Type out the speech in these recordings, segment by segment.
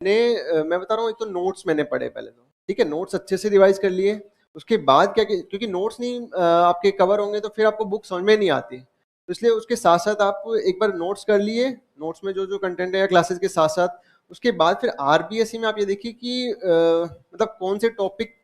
मैं बता रहा हूँ, एक तो नोट्स मैंने पढ़े पहले तो, ठीक है, नोट्स अच्छे से रिवाइज कर लिए। उसके बाद क्या, क्योंकि नोट्स नहीं आपके कवर होंगे तो फिर आपको बुक समझ में नहीं आती, तो इसलिए उसके साथ साथ आप एक बार नोट्स कर लिए, नोट्स में जो जो कंटेंट है क्लासेस के साथ साथ। उसके बाद फिर आरपीएससी में आप ये देखिए कि मतलब कौन से टॉपिक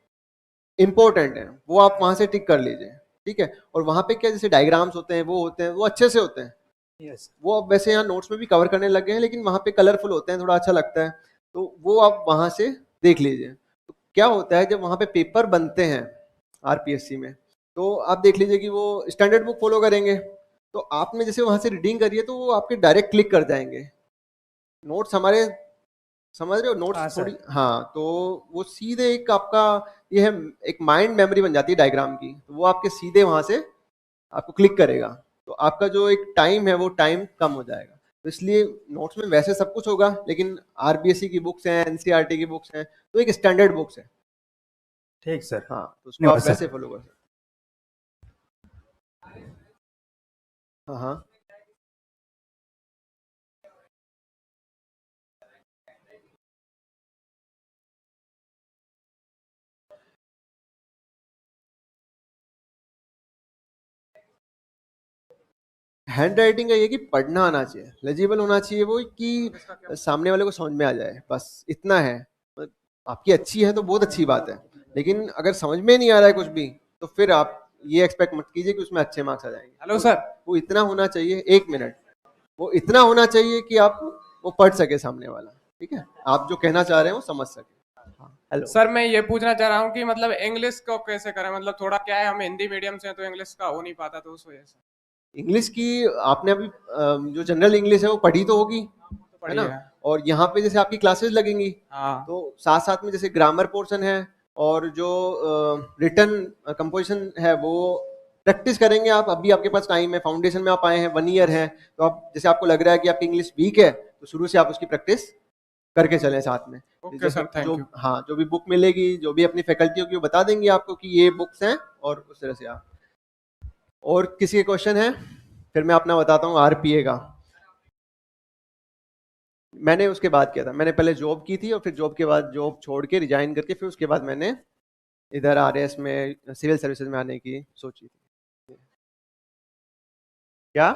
इंपॉर्टेंट है वो आप वहां से टिक कर लीजिए, ठीक है। और वहां पे क्या, जैसे डायग्राम्स होते हैं वो होते हैं, वो अच्छे से होते हैं। यस। वो अब वैसे यहाँ नोट्स में भी कवर करने लग गए हैं, लेकिन वहाँ पे कलरफुल होते हैं, थोड़ा अच्छा लगता है, तो वो आप वहाँ से देख लीजिए। तो क्या होता है जब वहाँ पे पेपर बनते हैं आरपीएससी में, तो आप देख लीजिए कि वो स्टैंडर्ड बुक फॉलो करेंगे, तो आपने जैसे वहाँ से रीडिंग करी है तो वो आपके डायरेक्ट क्लिक कर जाएंगे नोट्स हमारे, समझ रहे हो, नोट्स हाँ थोड़ी, सर। हाँ, तो वो सीधे एक आपका ये है, एक माइंड मेमोरी बन जाती है डायग्राम की, तो वो आपके सीधे वहाँ से आपको क्लिक करेगा, तो आपका जो एक टाइम है वो टाइम कम हो जाएगा। तो इसलिए नोट्स में वैसे सब कुछ होगा, लेकिन आरबीएससी की बुक्स हैं, एनसीईआरटी की बुक्स हैं, तो एक स्टैंडर्ड बुक्स है। ठीक सर। हाँ, तो उसको धन्यवाद आप सर। वैसे फॉलो कर सकते हैं। हाँ हाँ, हैंड राइटिंग का ये कि पढ़ना आना चाहिए, लेजिबल होना चाहिए, वो कि सामने वाले को समझ में आ जाए, बस इतना है। आपकी अच्छी है तो बहुत अच्छी बात है, लेकिन अगर समझ में नहीं आ रहा है कुछ भी, तो फिर आप ये एक्सपेक्ट मत कीजिए कि उसमें अच्छे मार्क्स आ जाएंगे। Hello sir. वो इतना होना चाहिए, एक मिनट, वो इतना होना चाहिए कि आप वो पढ़ सके सामने वाला, ठीक है, आप जो कहना चाह रहे हैं वो समझ सके। हाँ, हेलो। सर मैं ये पूछना चाह रहा हूँ कि मतलब इंग्लिश को कैसे करें, मतलब थोड़ा क्या है, हम हिंदी मीडियम से हैं तो इंग्लिश का हो नहीं पाता, तो उस वजह से। इंग्लिश की आपने अभी जो जनरल इंग्लिश है वो पढ़ी तो होगी, तो है ना। पढ़िए। और यहाँ पे जैसे आपकी क्लासेस लगेंगी, हाँ। तो साथ साथ में जैसे ग्रामर पोर्शन है, और जो रिटन कंपोजिशन है वो प्रैक्टिस करेंगे आप। अभी आपके पास टाइम है, फाउंडेशन में आप आए हैं, 1 ईयर है, तो आप जैसे आपको लग रहा है कि आपकी इंग्लिश वीक है, तो शुरू से आप उसकी प्रैक्टिस करके चलें साथ में। ओके जैसे सर, थैंक जो, यू। हाँ, जो भी बुक मिलेगी, जो भी अपनी फैकल्टी होगी वो बता देंगे आपको कि ये बुक्स हैं, और उस तरह से आप। और किसी के क्वेश्चन है, फिर मैं अपना बताता हूँ आरपीए का। मैंने उसके बाद किया था, मैंने पहले जॉब की थी, और फिर जॉब के बाद जॉब छोड़ के रिजाइन करके फिर उसके बाद मैंने इधर आरएएस में सिविल सर्विसेज में आने की सोची थी। क्या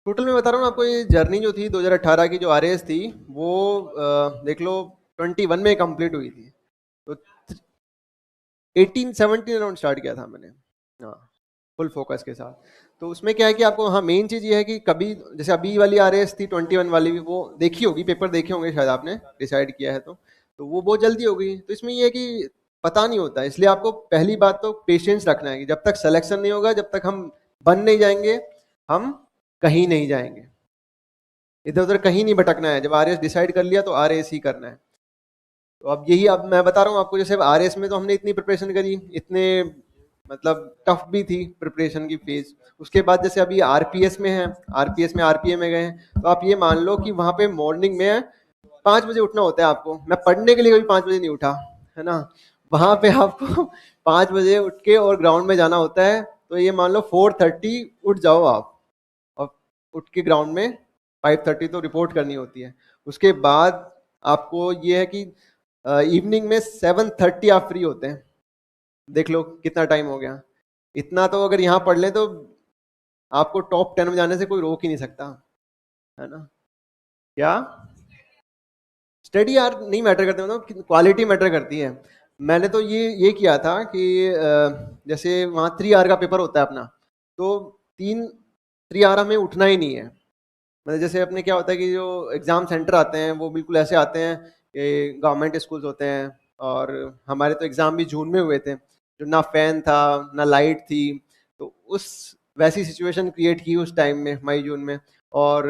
टोटल मैं बता रहा हूँ आपको, ये जर्नी जो थी 2018 की, जो आरएएस थी, वो देख लो 21 में कंप्लीट हुई थी, तो 18-17 अराउंड स्टार्ट किया था मैंने, हाँ, फुल फोकस के साथ। तो उसमें क्या है कि आपको, हाँ, मेन चीज़ ये है कि कभी, जैसे अभी वाली आरएएस थी 21 वाली, वो देखी होगी, पेपर देखे होंगे शायद आपने, डिसाइड किया है तो वो बहुत जल्दी हो गई। तो इसमें ये है कि पता नहीं होता, इसलिए आपको पहली बात तो पेशेंस रखना है कि जब तक सिलेक्शन नहीं होगा, जब तक हम बन नहीं जाएंगे, हम कहीं नहीं जाएंगे, इधर उधर कहीं नहीं भटकना है। जब आरएएस डिसाइड कर लिया तो आरएएस ही करना है। तो अब यही, अब मैं बता रहा हूँ आपको, जैसे अब आरएएस में तो हमने इतनी प्रिपरेशन करी, इतने मतलब टफ भी थी प्रिपरेशन की फेज। उसके बाद जैसे अभी आरपीएस में है, आरपीएस में आरपीए में गए हैं, तो आप ये मान लो कि वहां पे मॉर्निंग में 5 बजे उठना होता है आपको। मैं पढ़ने के लिए कभी 5 बजे नहीं उठा, है ना। वहां पे आपको 5 बजे उठ के और ग्राउंड में जाना होता है, तो ये मान लो 4:30 उठ जाओ आप, और उठ के ग्राउंड में 5:30 तो रिपोर्ट करनी होती है। उसके बाद आपको ये है कि इवनिंग में 7:30 आप फ्री होते हैं। देख लो कितना टाइम हो गया। इतना तो अगर यहाँ पढ़ लें तो आपको टॉप 10 में जाने से कोई रोक ही नहीं सकता, है ना। क्या स्टडी यार नहीं मैटर करते, मतलब क्वालिटी मैटर करती है। मैंने तो ये किया था कि जैसे वहाँ 3 आवर का पेपर होता है अपना, तो 3 आवर हमें उठना ही नहीं है। मतलब जैसे अपने क्या होता है कि जो एग्ज़ाम सेंटर आते हैं वो बिल्कुल ऐसे आते हैं कि गवर्नमेंट स्कूल्स होते हैं, और हमारे तो एग्ज़ाम भी जून में हुए थे, जो ना फ़ैन था ना लाइट थी, तो उस वैसी सिचुएशन क्रिएट की उस टाइम में, मई जून में। और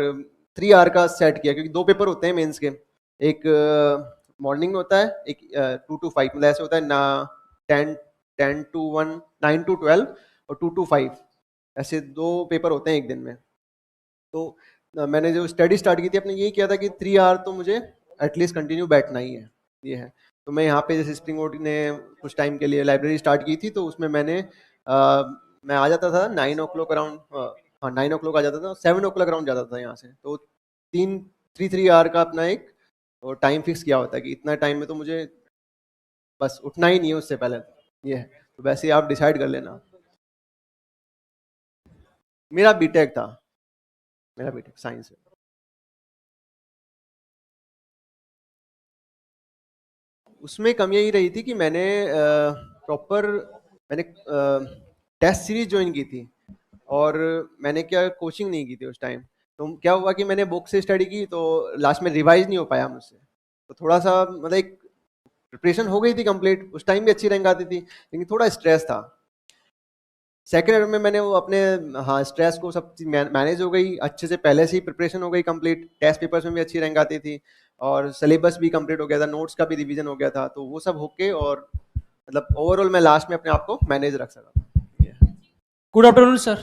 3 आवर का सेट किया, क्योंकि 2 पेपर होते हैं मेंस के, एक मॉर्निंग में होता है, एक 2 to 5, मतलब ऐसे होता है ना, 10 to 1, 9 to 12, और 2 to 5, ऐसे 2 पेपर होते हैं एक दिन में। तो मैंने जो स्टडी स्टार्ट की थी अपने, यही किया था कि 3 आवर तो मुझे एटलीस्ट कंटिन्यू बैठना ही है, ये है। तो मैं यहाँ पे जैसे स्प्रिंग बोर्ड ने कुछ टाइम के लिए लाइब्रेरी स्टार्ट की थी, तो उसमें मैं आ जाता था 9 o'clock अराउंड, हाँ 9 o'clock आ जाता था, 7 o'clock अराउंड जाता था यहाँ से। तो 3 3 आवर का अपना एक और टाइम फिक्स किया होता है कि इतना टाइम में तो मुझे बस उठना ही नहीं है उससे पहले, ये है। तो वैसे ही आप डिसाइड कर लेना। मेरा बीटेक था, मेरा बीटेक साइंस है। उसमें कमी यही रही थी कि मैंने प्रॉपर मैंने टेस्ट सीरीज ज्वाइन की थी, और मैंने क्या कोचिंग नहीं की थी उस टाइम। तो क्या हुआ कि मैंने बुक से स्टडी की तो लास्ट में रिवाइज नहीं हो पाया मुझसे। तो थोड़ा सा मतलब एक प्रिपरेशन हो गई थी कंप्लीट, उस टाइम भी अच्छी रैंक आती थी, लेकिन थोड़ा स्ट्रेस था। सेकेंड ईयर में मैंने वो अपने, हाँ, स्ट्रेस को सब चीज मैनेज हो गई अच्छे से, पहले से ही प्रिपरेशन हो गई कंप्लीट, टेस्ट पेपर्स में भी अच्छी रैंक आती थी, और सिलेबस भी कंप्लीट हो गया था, नोट्स का भी रिवीजन हो गया था, तो वो सब होके और मतलब ओवरऑल मैं लास्ट में अपने आप को मैनेज रख सका था। Good afternoon sir.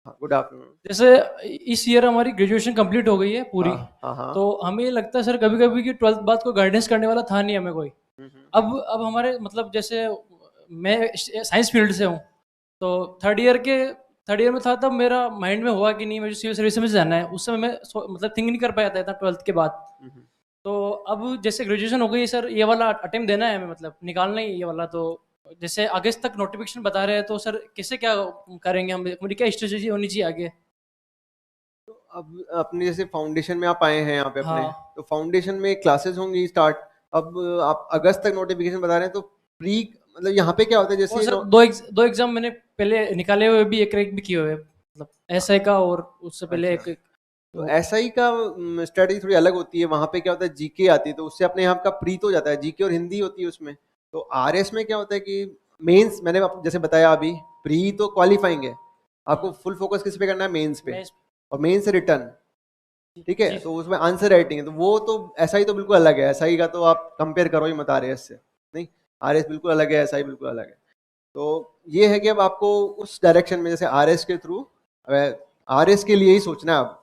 हाँ, गुड आफ्टरनून। जैसे इस ईयर हमारी ग्रेजुएशन कंप्लीट हो गई है पूरी, हाँ हाँ। तो हमें लगता है सर कभी कभी कि 12th बाद कोई गाइडेंस करने वाला था नहीं हमें कोई। हम्म। अब हमारे मतलब जैसे मैं साइंस फील्ड से हूँ, तो थर्ड ईयर में था, तब मेरा माइंड में हुआ कि नहीं मुझे सिविल सर्विस में जाना है। उस समय मैं मतलब थिंक नहीं कर पाया था इतना 12th के बाद। तो अब जैसे ग्रेजुएशन हो गई सर, ये वाला अटेम्प्ट देना है हमें, मतलब निकालना ही है ये वाला। तो जैसे अगस्त तक नोटिफिकेशन बता रहे हैं, तो सर कैसे क्या करेंगे हम, हमारी क्या स्ट्रेटेजी होनी चाहिए आगे? अब अपने जैसे फाउंडेशन में आप आए हैं यहाँ पे अपने, हाँ। तो फाउंडेशन में क्लासेस होंगी स्टार्ट। अब आप अगस्त तक नोटिफिकेशन बता रहे हैं, तो प्री मतलब यहाँ पे क्या होता है और जैसे सर दो एग्जाम मैंने पहले निकाले हुए भी, एक क्रैक भी किए हुए हैं, मतलब एसआई का और उससे पहले अच्छा, एक तो वो। एसआई का स्ट्रेटजी थोड़ी अलग होती है। वहां पे क्या होता है, जीके आती है, तो उससे अपने यहाँ का प्री तो हो जाता है, जीके और हिंदी होती है उसमें। तो आरएस में क्या होता है कि मेंस, मैंने जैसे बताया अभी, प्री तो क्वालिफाइंग है, आपको फुल फोकस किस पे करना है, मेंस पे, मैं और मेंस से रिटर्न। ठीक है, जी तो उसमें आंसर राइटिंग है, तो वो तो एसआई तो बिल्कुल अलग है, एसआई का तो आप कंपेयर करो ही मत आरएस से। नहीं, आरएस बिल्कुल अलग है, एसआई बिल्कुल अलग है। तो ये है कि अब आपको उस डायरेक्शन में, जैसे आरएस के थ्रू, आरएस के लिए ही सोचना है अब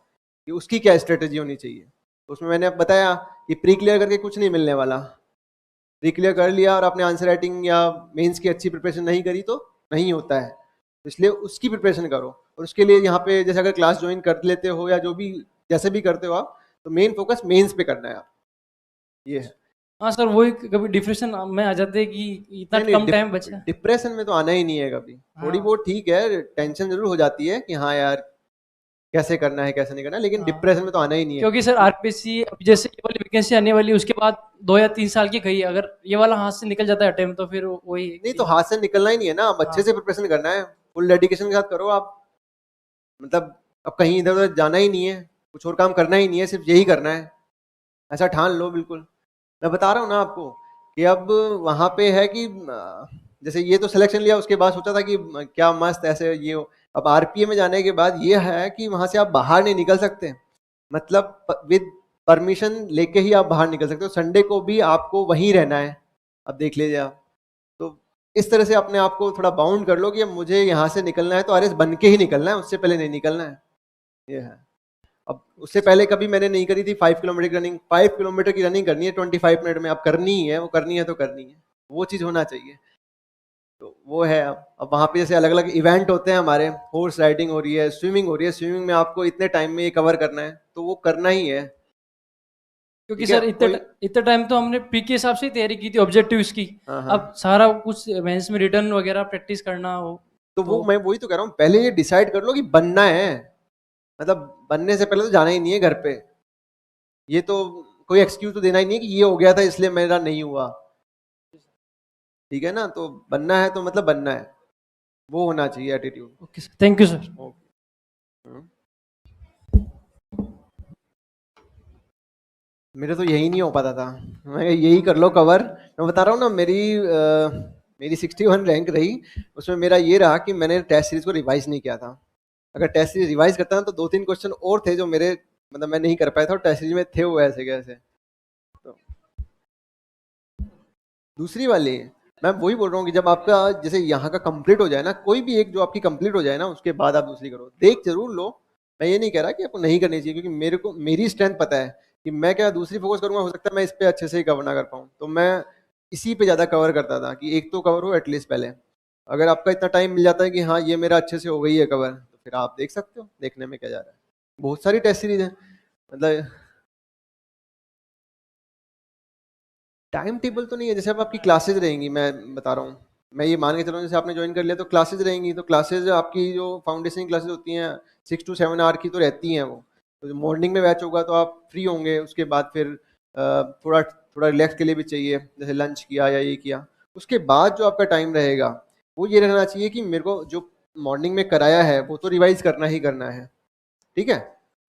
कि उसकी क्या स्ट्रेटेजी होनी चाहिए। तो उसमें मैंने अब बताया कि प्री क्लियर करके कुछ नहीं मिलने वाला। प्री क्लियर कर लिया और आपने आंसर राइटिंग या मेंस की अच्छी प्रिपरेशन नहीं करी तो नहीं होता है, तो इसलिए उसकी प्रिपरेशन करो। और उसके लिए यहाँ पे जैसे अगर क्लास ज्वाइन कर लेते हो या जो भी जैसे भी करते हो आप, तो मेन फोकस मेंस पे करना है आप, ये है। हाँ सर, वही कभी डिप्रेशन में आ जाते हैं कि इतना नहीं कम नहीं, टाइम बचा है। डिप्रेशन में तो आना ही नहीं है कभी। थोड़ी हाँ बहुत ठीक है, टेंशन जरूर हो जाती है कि हाँ यार कैसे करना है कैसे नहीं करना है, लेकिन हाँ। डिप्रेशन में तो आना ही नहीं है। क्योंकि सर आरपीएससी जैसे ये वाली वैकेंसी आने वाली है, उसके बाद 2 या 3 साल की गई, अगर ये वाला हाथ से निकल जाता है अटेम्प्ट, तो फिर वही है नहीं, तो कि हाथ से निकलना ही नहीं है ना, अब अच्छे हाँ से प्रिपरेशन करना है, फुल डेडिकेशन के साथ करो आप। मतलब अब कहीं इधर उधर जाना ही नहीं है, कुछ और काम करना ही नहीं है, सिर्फ यही करना है, ऐसा ठान लो बिल्कुल। मैं बता रहा हूँ ना आपको कि अब वहां पे है कि जैसे ये तो सिलेक्शन लिया, उसके बाद सोचा था कि क्या मस्त ऐसे ये हो। अब आरपीए में जाने के बाद ये है कि वहां से आप बाहर नहीं निकल सकते, मतलब विद परमिशन लेके ही आप बाहर निकल सकते हो, संडे को भी आपको वहीं रहना है। अब देख लीजिए आप, तो इस तरह से अपने आप को थोड़ा बाउंड कर लो कि अब मुझे यहाँ से निकलना है तो आरएस बन के ही निकलना है, उससे पहले नहीं निकलना है, ये है। अब उससे पहले कभी मैंने नहीं करी थी 5 किलोमीटर की रनिंग। 5 किलोमीटर की रनिंग करनी है 25 मिनट में, अब करनी ही है, वो करनी है तो करनी है, वो चीज होना चाहिए। तो वो है। अब वहाँ पे जैसे अलग अलग इवेंट होते हैं हमारे, हॉर्स राइडिंग हो रही है, स्विमिंग हो रही है, स्विमिंग में आपको इतने टाइम में ये कवर करना है, तो वो करना ही है। क्योंकि ठीक है, सर कोई, इतने टाइम तो हमने प्री के हिसाब से ही तैयारी की थी ऑब्जेक्टिव्स की। हाँ हाँ, अब सारा कुछ मेंस में रिटर्न वगैरह प्रैक्टिस करना हो तो तो वो मैं वही तो कह रहा हूँ, पहले ये डिसाइड कर लो कि बनना है। मतलब बनने से पहले तो जाना ही नहीं है घर पे, ये तो कोई एक्सक्यूज तो देना ही नहीं है कि ये हो गया था इसलिए मेरा नहीं हुआ। ठीक है ना, तो बनना है तो मतलब बनना है, वो होना चाहिए attitude. Okay sir, thank you sir. Okay. मेरे तो यही नहीं हो पाता था, मैं यही कर लो कवर। मैं बता रहा हूँ ना, मेरी 61 रैंक रही, उसमें मेरा ये रहा कि मैंने टेस्ट सीरीज को रिवाइज नहीं किया था। अगर टेस्ट सीरीज रिवाइज करता ना तो 2-3 क्वेश्चन और थे जो मेरे मतलब मैं नहीं कर पाया था, और टेस्ट सीरीज में थे वो ऐसे कैसे। तो दूसरी वाली, मैं वही बोल रहा हूँ कि जब आपका जैसे यहाँ का कंप्लीट हो जाए ना, कोई भी एक जो आपकी कंप्लीट हो जाए ना, उसके बाद आप दूसरी करो, देख जरूर लो। मैं ये नहीं कह रहा कि आपको नहीं करनी चाहिए, क्योंकि मेरे को मेरी स्ट्रेंथ पता है कि मैं क्या दूसरी फोकस करूंगा, हो सकता है मैं इस पे अच्छे से ही कवर ना कर पाऊँ, तो मैं इसी पे ज्यादा कवर करता था कि एक तो कवर हो एटलीस्ट पहले। अगर आपका इतना टाइम मिल जाता है कि हाँ ये मेरा अच्छे से हो गई है कवर, तो फिर आप देख सकते हो, देखने में क्या जा रहा है। बहुत सारी टेस्ट सीरीज है, मतलब टाइम टेबल तो नहीं है, जैसे अब आपकी क्लासेज रहेंगी, मैं बता रहा हूँ, मैं ये मान के चलो जैसे आपने ज्वाइन कर लिया तो क्लासेज रहेंगी, तो क्लासेज आपकी जो फाउंडेशन क्लासेज होती हैं 6 to 7 आवर की तो रहती हैं वो। तो मॉर्निंग में बैच होगा तो आप फ्री होंगे, उसके बाद फिर थोड़ा थोड़ा रिलैक्स के लिए भी चाहिए, जैसे लंच किया या ये किया। उसके बाद जो आपका टाइम रहेगा वो ये रहना चाहिए कि मेरे को जो मॉर्निंग में कराया है वो तो रिवाइज करना ही करना है, ठीक है,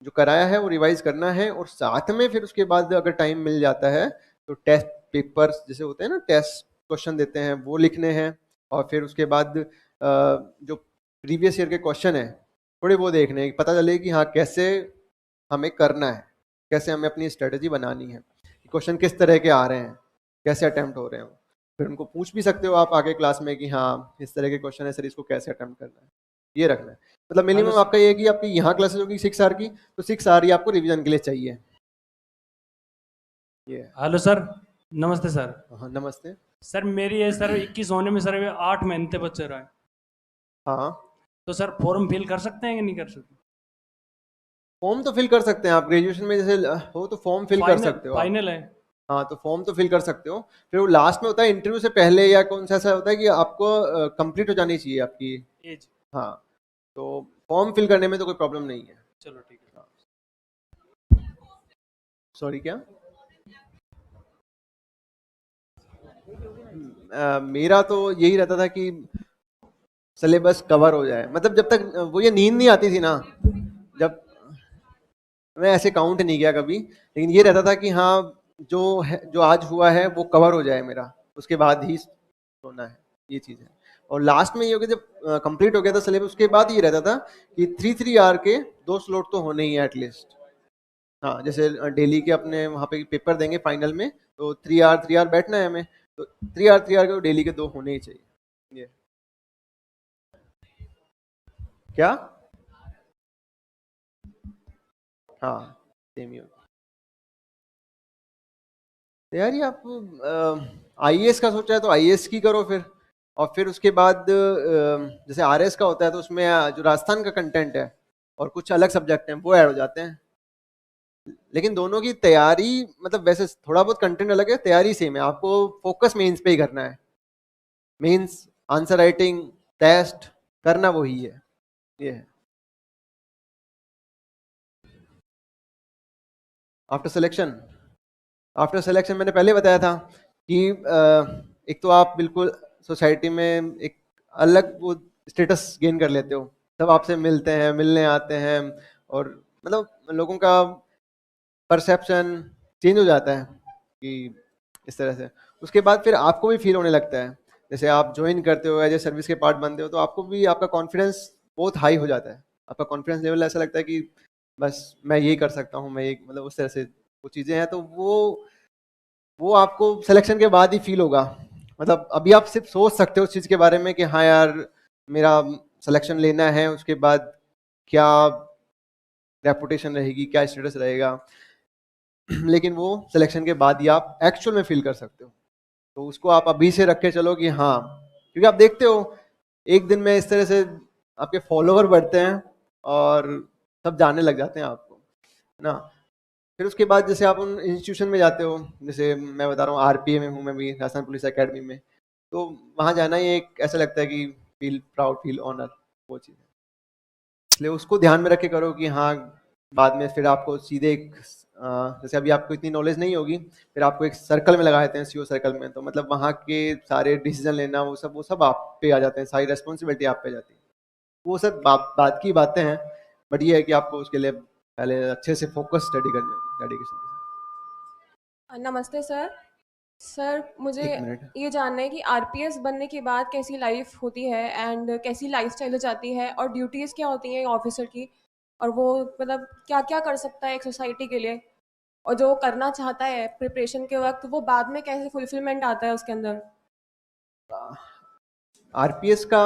जो कराया है वो रिवाइज करना है, और साथ में फिर उसके बाद अगर टाइम मिल जाता है तो टेस्ट पेपर्स जैसे होते हैं ना, टेस्ट क्वेश्चन देते हैं वो लिखने हैं, और फिर उसके बाद जो प्रीवियस ईयर के क्वेश्चन है थोड़े वो देखने हैं, पता चले कि हाँ कैसे हमें करना है, कैसे हमें अपनी स्ट्रेटजी बनानी है, क्वेश्चन किस तरह के आ रहे हैं, कैसे अटेम्प्ट हो रहे हैं। फिर उनको पूछ भी सकते हो आप आगे क्लास में कि हाँ इस तरह के क्वेश्चन है सर, इसको कैसे अटेम्प्ट करना है, ये रखना है। मतलब हेलो मिनिमम आपका ये है कि आपकी यहाँ क्लासेस होगी 6 आवर की, तो 6 आवर ही आपको रिवीजन के लिए चाहिए। ये हेलो सर, नमस्ते सर। हाँ नमस्ते। सर मेरी है सर 21 होने में सर 8 महीने बचे रहा है, हाँ तो सर फॉर्म फिल कर सकते हैं कि नहीं कर सकते? फॉर्म तो फिल कर सकते हैं आप, ग्रेजुएशन में जैसे हो तो फॉर्म फिल कर सकते हो आप। फाइनल है। हाँ तो फॉर्म तो फिल कर सकते हो, फिर वो लास्ट में होता है इंटरव्यू से पहले या कौन सा ऐसा होता है कि आपको कंप्लीट हो जानी चाहिए आपकी एज। हाँ, तो फॉर्म फिल करने में तो कोई प्रॉब्लम नहीं है। चलो ठीक है। सॉरी क्या? मेरा तो यही रहता था कि सिलेबस कवर हो जाए, मतलब जब तक वो ये नींद नहीं आती थी ना, जब मैं ऐसे काउंट नहीं किया कभी, लेकिन ये रहता था कि हाँ जो है जो आज हुआ है वो कवर हो जाए मेरा, उसके बाद ही सोना है, ये चीज़ है। और लास्ट में ये हो गया जब कंप्लीट हो गया था सिलेबस, उसके बाद ये रहता था कि 3 3 आवर के 2 स्लॉट तो होने ही है एटलीस्ट। हाँ जैसे डेली के अपने वहाँ पे पेपर देंगे फाइनल में, तो 3 आवर बैठना है हमें, तो 3 आवर के डेली के 2 होने ही चाहिए। ये क्या? हाँ सेम ही होता है। यार ये आप आईएएस का सोचा है तो आईएएस की करो फिर, और फिर उसके बाद जैसे आरएस का होता है तो उसमें जो राजस्थान का कंटेंट है और कुछ अलग सब्जेक्ट हैं वो ऐड हो जाते हैं, लेकिन दोनों की तैयारी मतलब वैसे थोड़ा बहुत कंटेंट अलग है, तैयारी सेम है, आपको फोकस मेंस पे ही करना है, मेंस आंसर राइटिंग टेस्ट करना वही है, ये है। आफ्टर सिलेक्शन मैंने पहले बताया था कि एक तो आप बिल्कुल सोसाइटी में एक अलग वो स्टेटस गेन कर लेते हो, सब आपसे मिलते हैं, मिलने आते हैं, और मतलब लोगों का परसेप्शन चेंज हो जाता है कि इस तरह से। उसके बाद फिर आपको भी फील होने लगता है, जैसे आप ज्वाइन करते हो एज ए सर्विस के पार्ट बनते हो तो आपको भी आपका कॉन्फिडेंस बहुत हाई हो जाता है, आपका कॉन्फिडेंस लेवल ऐसा लगता है कि बस मैं ये कर सकता हूँ, मैं ये मतलब उस तरह से वो चीज़ें हैं, तो वो आपको सिलेक्शन के बाद ही फील होगा। मतलब अभी आप सिर्फ सोच सकते हो उस चीज़ के बारे में कि हाँ यार मेरा सिलेक्शन लेना है, उसके बाद क्या रेपुटेशन रहेगी, क्या स्टेटस रहेगा, लेकिन वो सिलेक्शन के बाद ही आप एक्चुअल में फील कर सकते हो। तो उसको आप अभी से रख के चलो कि हाँ, क्योंकि आप देखते हो एक दिन में इस तरह से आपके फॉलोवर बढ़ते हैं और सब जानने लग जाते हैं आपको, है ना। फिर उसके बाद जैसे आप उन इंस्टीट्यूशन में जाते हो, जैसे मैं बता रहा हूँ आरपीए में हूँ मैं भी, राजस्थान पुलिस एकेडमी में, तो वहाँ जाना ही एक ऐसा लगता है कि फील प्राउड, फील ऑनर, वो चीज़ है। इसलिए उसको ध्यान में रख के करो कि हाँ बाद में फिर आपको सीधे एक जैसे अभी आपको इतनी नॉलेज नहीं होगी, फिर आपको एक सर्कल में लगा देते हैं, सीओ सर्कल में, तो मतलब वहाँ के सारे डिसीजन लेना वो सब आप पे आ जाते हैं, सारी रेस्पॉन्सिबिलिटी आप पे आ जाती है। वो सब बात की बातें हैं, बट ये है कि आपको उसके लिए पहले अच्छे से फोकस स्टडी करनी होगी, डेडिकेशन के नमस्ते सर। सर मुझे साथ। एक मिनट। ये जानना है कि आरपीएस बनने के बाद कैसी लाइफ होती है एंड कैसी लाइफस्टाइल हो जाती है, और ड्यूटीज़ क्या होती हैं ऑफिसर की, और वो मतलब क्या क्या कर सकता है एक सोसाइटी के लिए, और जो करना चाहता है प्रिपरेशन के वक्त वो बाद में कैसे फुलफिलमेंट आता है उसके अंदर। आरपीएस का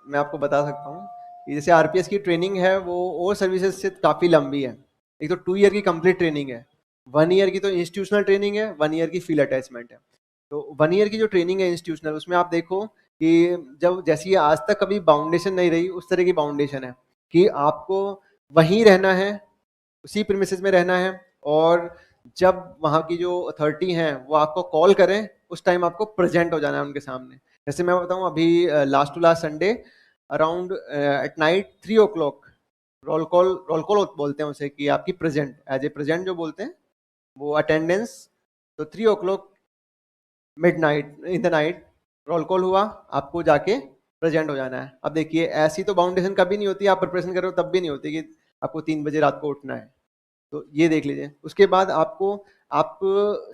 मैं आपको बता सकता हूँ कि जैसे आरपीएस की ट्रेनिंग है वो और सर्विसेज से काफ़ी लंबी है। एक तो 2 ईयर की कंप्लीट ट्रेनिंग है, 1 ईयर की तो इंस्टीट्यूशनल ट्रेनिंग है, 1 ईयर की फील्ड अटैचमेंट है। तो 1 ईयर की जो ट्रेनिंग है इंस्टीट्यूशनल, उसमें आप देखो कि जब जैसी आज तक कभी बाउंडेशन नहीं रही उस तरह की बाउंडेशन है कि आपको वहीं रहना है, उसी प्रीमिसेस में रहना है, और जब वहाँ की जो अथॉरिटी हैं वो आपको कॉल करें, उस टाइम आपको प्रेजेंट हो जाना है उनके सामने। जैसे मैं बताऊँ, अभी last to last Sunday around at night 3 o'clock roll call बोलते हैं उसे, कि आपकी प्रेजेंट, एज ए प्रेजेंट जो बोलते हैं वो अटेंडेंस। तो 3 o'clock midnight, in the night roll call हुआ, आपको जाके प्रेजेंट हो जाना है। अब देखिए, ऐसी तो बाउंडेशन कभी नहीं होती, आप प्रिपरेशन कर रहे हो तब भी नहीं होती कि आपको 3 बजे रात को उठना है। तो ये देख लीजिए। उसके बाद आपको, आप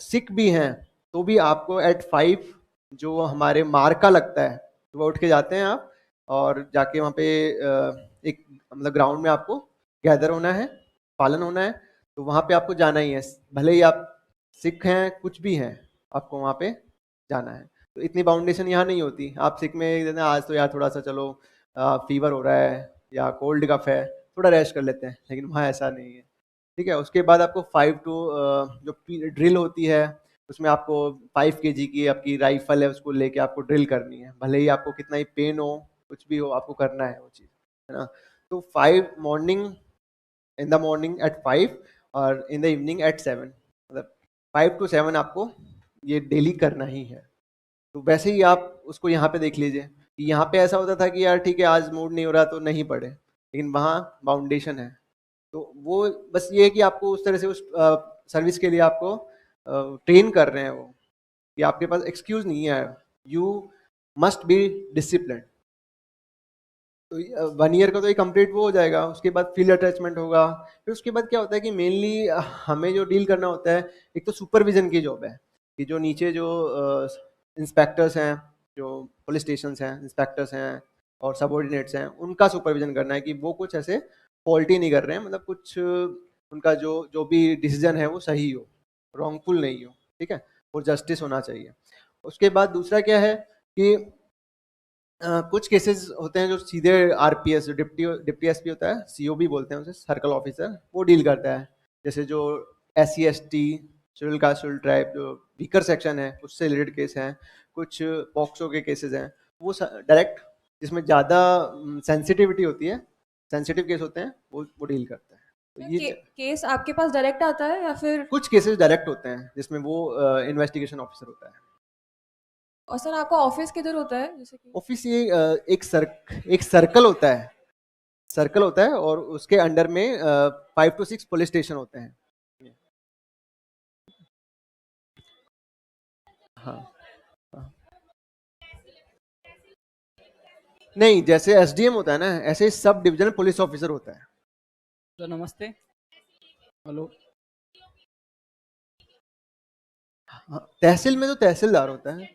सिक भी हैं तो भी आपको एट 5 जो हमारे मार्का लगता है, तो वो उठ के जाते हैं आप, और जाके वहाँ पे एक मतलब ग्राउंड में आपको गैदर होना है, पालन होना है। तो वहाँ पे आपको जाना ही है, भले ही आप सिख हैं कुछ भी हैं, आपको वहाँ पे जाना है। तो इतनी बाउंडेशन यहाँ नहीं होती। आप सिक में आज तो यार थोड़ा सा चलो फीवर हो रहा है या कोल्ड कफ है, थोड़ा रेस्ट कर लेते हैं, लेकिन वहाँ ऐसा नहीं है। ठीक है। उसके बाद आपको 5 टू जो ड्रिल होती है, उसमें आपको 5 kg की आपकी राइफल है, उसको लेके आपको ड्रिल करनी है, भले ही आपको कितना ही पेन हो, कुछ भी हो, आपको करना है वो चीज़, है ना। तो 5 morning, in the morning at 5 और इन द इवनिंग एट 7, मतलब 5 to 7 आपको ये डेली करना ही है। तो वैसे ही आप उसको यहाँ पे देख लीजिए कि यहाँ पे ऐसा होता था कि यार ठीक है आज मूड नहीं हो रहा तो नहीं पढ़े, लेकिन वहाँ बाउंडेशन है। तो वो बस ये है कि आपको उस तरह से उस सर्विस के लिए आपको ट्रेन कर रहे हैं वो, कि आपके पास एक्सक्यूज नहीं है, यू मस्ट बी डिसिप्लिन। तो 1 year का तो ये कंप्लीट वो हो जाएगा। उसके बाद फील्ड अटैचमेंट होगा। फिर उसके बाद क्या होता है कि मेनली हमें जो डील करना होता है, एक तो सुपरविजन की जॉब है, कि जो नीचे जो इंस्पेक्टर्स हैं, जो पुलिस स्टेशन हैं, इंस्पेक्टर्स हैं और सबऑर्डिनेट्स हैं, उनका सुपरविजन करना है कि वो कुछ ऐसे फॉल्टी नहीं कर रहे हैं, मतलब कुछ उनका जो जो भी डिसीजन है वो सही हो, रॉन्गफुल नहीं हो। ठीक है। और जस्टिस होना चाहिए। उसके बाद दूसरा क्या है कि कुछ केसेस होते हैं जो सीधे आरपीएस, जो डिप्टी एसपी होता है, सीओबी बोलते हैं उसे, सर्कल ऑफिसर, वो डील करता है। जैसे जो SC ST, schedule caste, schedule tribe, जो वीकर सेक्शन है, उससे रिलेटेड केस हैं। कुछ पॉक्सो के केसेस हैं, वो डायरेक्ट, जिसमें ज़्यादा सेंसिटिविटी होती है, सेंसिटिव केस होते हैं, वो डील करता है। तो ये केस आपके पास डायरेक्ट आता है या फिर? कुछ केसेस डायरेक्ट होते हैं जिसमें वो इन्वेस्टिगेशन ऑफिसर होता है। और सर आपका ऑफिस किधर होता है, जैसे कि? ऑफिस ये एक सर्कल होता है, सर्कल होता है, और उसके अंडर में 5 to 6 पुलिस स्टेशन होते हैं। हाँ, हाँ। नहीं, जैसे SDM होता है ना, ऐसे सब डिविजनल पुलिस ऑफिसर होता है। तो नमस्ते। हेलो। हाँ, तहसील में तो तहसीलदार होता है।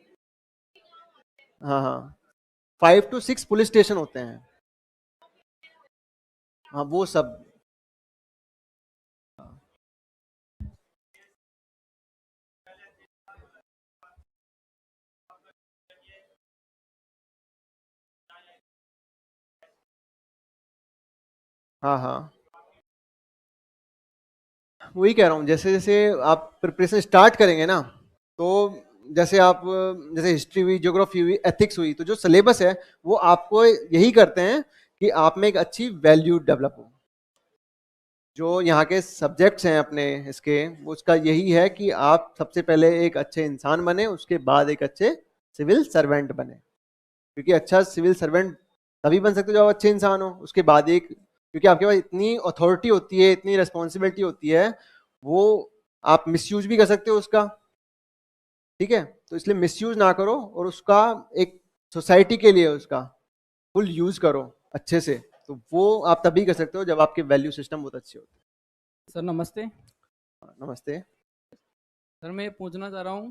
हाँ हाँ, 5 to 6 पुलिस स्टेशन होते हैं। हाँ, वो सब। हाँ हाँ, वही कह रहा हूँ, जैसे जैसे आप प्रिपरेशन स्टार्ट करेंगे ना, तो जैसे आप, जैसे हिस्ट्री हुई, ज्योग्राफी हुई, एथिक्स हुई, तो जो सिलेबस है वो आपको यही करते हैं कि आप में एक अच्छी वैल्यू डेवलप हो। जो यहाँ के सब्जेक्ट्स हैं अपने इसके, वो उसका यही है कि आप सबसे पहले एक अच्छे इंसान बने, उसके बाद एक अच्छे सिविल सर्वेंट बने। क्योंकि अच्छा सिविल सर्वेंट तभी बन सकते हो जब आप अच्छे इंसान हो। उसके बाद एक, क्योंकि आपके पास इतनी अथॉरिटी होती है, इतनी रिस्पॉन्सिबिलिटी होती है, वो आप मिसयूज भी कर सकते हो उसका। ठीक है। तो इसलिए मिसयूज ना करो, और उसका एक सोसाइटी के लिए उसका फुल यूज करो अच्छे से। तो वो आप तभी कर सकते हो जब आपके वैल्यू सिस्टम बहुत अच्छे होते सर नमस्ते। हैं। नमस्ते। सर मैं ये पूछना चाह रहा हूँ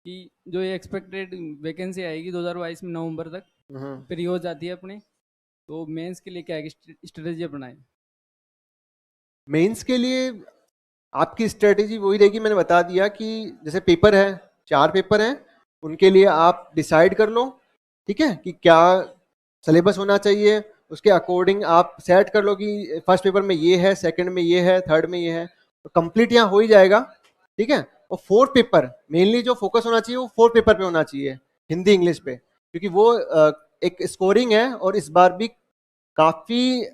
कि जो ये एक्सपेक्टेड वैकेंसी आएगी 2022 में नवंबर तक, फिर हो जाती है अपने, तो मेंस के लिए क्या है, स्ट्रेटेजी अपनाएं? मेंस के लिए आपकी स्ट्रेटेजी वही रहेगी, मैंने बता दिया कि जैसे पेपर है, 4 पेपर हैं, उनके लिए आप डिसाइड कर लो। ठीक है, कि क्या सिलेबस होना चाहिए, उसके अकॉर्डिंग आप सेट कर लो कि फर्स्ट पेपर में ये है, सेकंड में ये है, थर्ड में ये है, तो कंप्लीट यहाँ हो ही जाएगा। ठीक है। और 4th पेपर मेनली जो फोकस होना चाहिए वो 4th पेपर पे होना चाहिए, हिंदी इंग्लिश पे, क्योंकि वो एक स्कोरिंग है। और इस बार भी काफी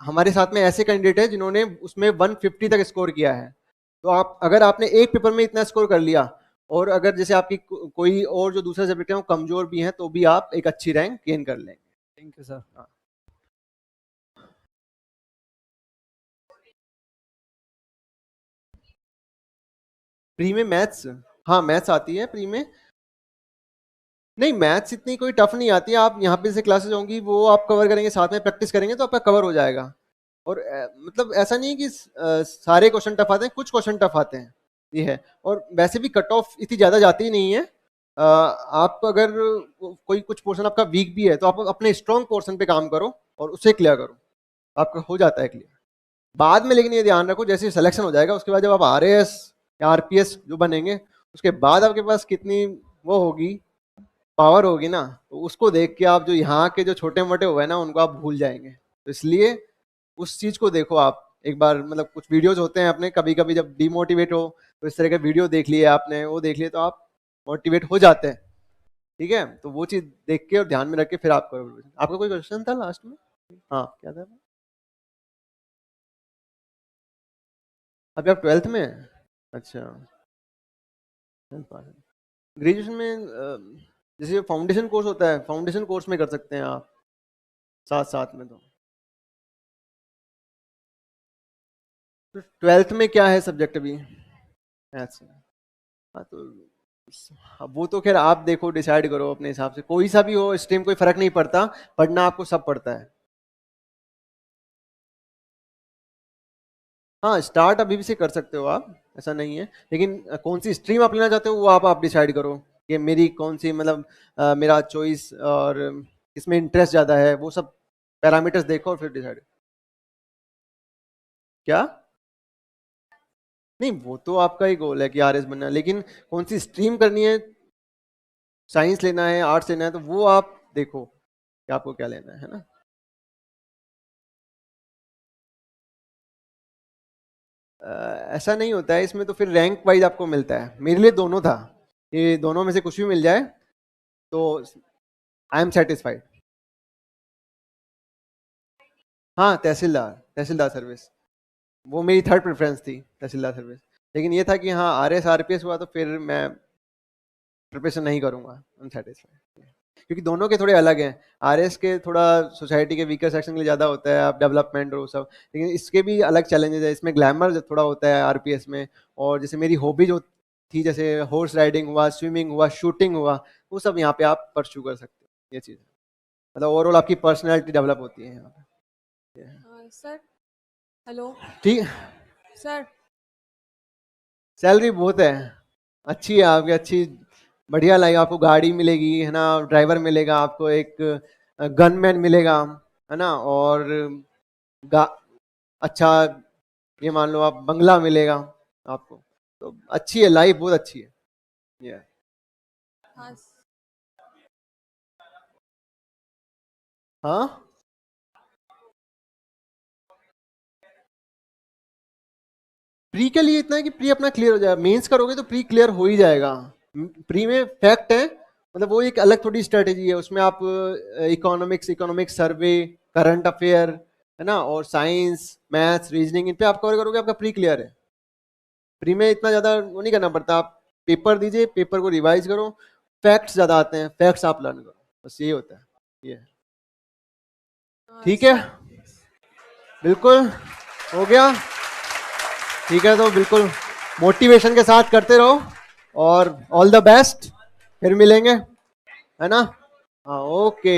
हमारे साथ में ऐसे कैंडिडेट हैं जिन्होंने उसमें 150 तक स्कोर किया है। तो आप अगर आपने एक पेपर में इतना स्कोर कर लिया, और अगर जैसे आपकी कोई और जो दूसरा सब्जेक्ट है वो कमजोर भी है, तो भी आप एक अच्छी रैंक गेन कर लेंगे। Thank you sir. प्री में मैथ्स, हाँ मैथ्स आती है प्री में। नहीं मैथ्स इतनी कोई टफ नहीं आती है, आप यहाँ पे से क्लासेस होंगी वो आप कवर करेंगे, साथ में प्रैक्टिस करेंगे तो आपका कवर हो जाएगा। और मतलब ऐसा नहीं है कि सारे क्वेश्चन टफ आते हैं, कुछ क्वेश्चन टफ आते हैं, ये है। और वैसे भी कट ऑफ इतनी ज़्यादा जाती ही नहीं है। आप अगर कोई कुछ पोर्शन आपका वीक भी है तो आप अपने स्ट्रॉन्ग पोर्शन पे काम करो और उसे क्लियर करो, आपका हो जाता है क्लियर बाद में। लेकिन ये ध्यान रखो जैसे सिलेक्शन हो जाएगा उसके बाद जब आप RAS या RPS जो बनेंगे, उसके बाद आपके पास कितनी वो होगी, पावर होगी ना, तो उसको देख के आप जो यहाँ के जो छोटे मोटे हुए ना उनको आप भूल जाएंगे। तो इसलिए उस चीज को देखो आप एक बार, मतलब कुछ वीडियोस होते हैं अपने, कभी कभी जब डिमोटिवेट हो तो इस तरह के वीडियो देख लिए आपने, वो देख लिए तो आप मोटिवेट हो जाते हैं। ठीक है, तो वो चीज देख के और ध्यान में रख के फिर आप करो। आपका कोई क्वेश्चन था लास्ट में? हाँ क्या था? अभी आप 12th में हैं? अच्छा, ग्रेजुएशन में जैसे फाउंडेशन कोर्स होता है, फाउंडेशन कोर्स में कर सकते हैं आप साथ साथ में। तो 12th में क्या है सब्जेक्ट अभी? मैथ्स। हाँ तो अब वो तो खैर आप देखो, डिसाइड करो अपने हिसाब से, कोई सा भी हो स्ट्रीम कोई फर्क नहीं पड़ता, पढ़ना आपको सब पड़ता है। हाँ स्टार्ट अभी भी से कर सकते हो आप, ऐसा नहीं है, लेकिन कौन सी स्ट्रीम आप लेना चाहते हो वो आप डिसाइड करो कि मेरी कौन सी, मतलब मेरा चॉइस और इसमें इंटरेस्ट ज़्यादा है, वो सब पैरामीटर्स देखो और फिर डिसाइड। क्या? नहीं वो तो आपका ही गोल है कि RS बनना है, लेकिन कौन सी स्ट्रीम करनी है, साइंस लेना है आर्ट्स लेना है, तो वो आप देखो कि आपको क्या लेना है ना। ऐसा नहीं होता है इसमें, तो फिर रैंक वाइज आपको मिलता है। मेरे लिए दोनों था, ये दोनों में से कुछ भी मिल जाए तो आई एम सेटिस्फाइड। हाँ तहसीलदार, तहसीलदार सर्विस वो मेरी थर्ड प्रेफरेंस थी, तहसीलदार सर्विस। लेकिन ये था कि हाँ RS RPS हुआ तो फिर मैं प्रिपरेशन नहीं करूँगा, अनसेटिस्फाइड, क्योंकि दोनों के थोड़े अलग हैं। RS के थोड़ा सोसाइटी के वीकर सेक्शन के लिए ज़्यादा होता है, आप डेवलपमेंट और वो सब, लेकिन इसके भी अलग चैलेंजेस है। इसमें ग्लैमर थोड़ा होता है RPS में, और जैसे मेरी हॉबी जो थी, जैसे हॉर्स राइडिंग हुआ, स्विमिंग हुआ, शूटिंग हुआ, वो सब यहाँ पे आप परस्यू कर सकते हो। ये चीज़ मतलब ओवरऑल आपकी पर्सनैलिटी डेवलप होती है यहाँ पे। सर हेलो ठीक, सर। सैलरी बहुत है, अच्छी है आपकी, अच्छी बढ़िया लाइफ, आपको गाड़ी मिलेगी है ना, ड्राइवर मिलेगा आपको, एक गनमैन मिलेगा है ना, और अच्छा ये मान लो आप बंगला मिलेगा आपको, तो अच्छी है लाइफ, बहुत अच्छी है ये। हाँ हाँ प्री के लिए इतना है कि प्री अपना क्लियर हो जाएगा, मेंस करोगे तो प्री क्लियर हो ही जाएगा। प्री में फैक्ट है, मतलब वो एक अलग थोड़ी स्ट्रेटेजी है, उसमें आप इकोनॉमिक्स सर्वे, करंट अफेयर है ना, और साइंस मैथ्स रीजनिंग, इन पे आप कवर करोगे, आपका प्री क्लियर है। प्री में इतना ज़्यादा वो नहीं करना पड़ता, आप पेपर दीजिए, पेपर को रिवाइज करो, फैक्ट्स ज़्यादा आते हैं, फैक्ट्स आप लर्न करो, बस ये होता है ये। ठीक है, बिल्कुल हो गया। ठीक है, तो बिल्कुल मोटिवेशन के साथ करते रहो और ऑल द बेस्ट, फिर मिलेंगे है ना। हाँ ओके।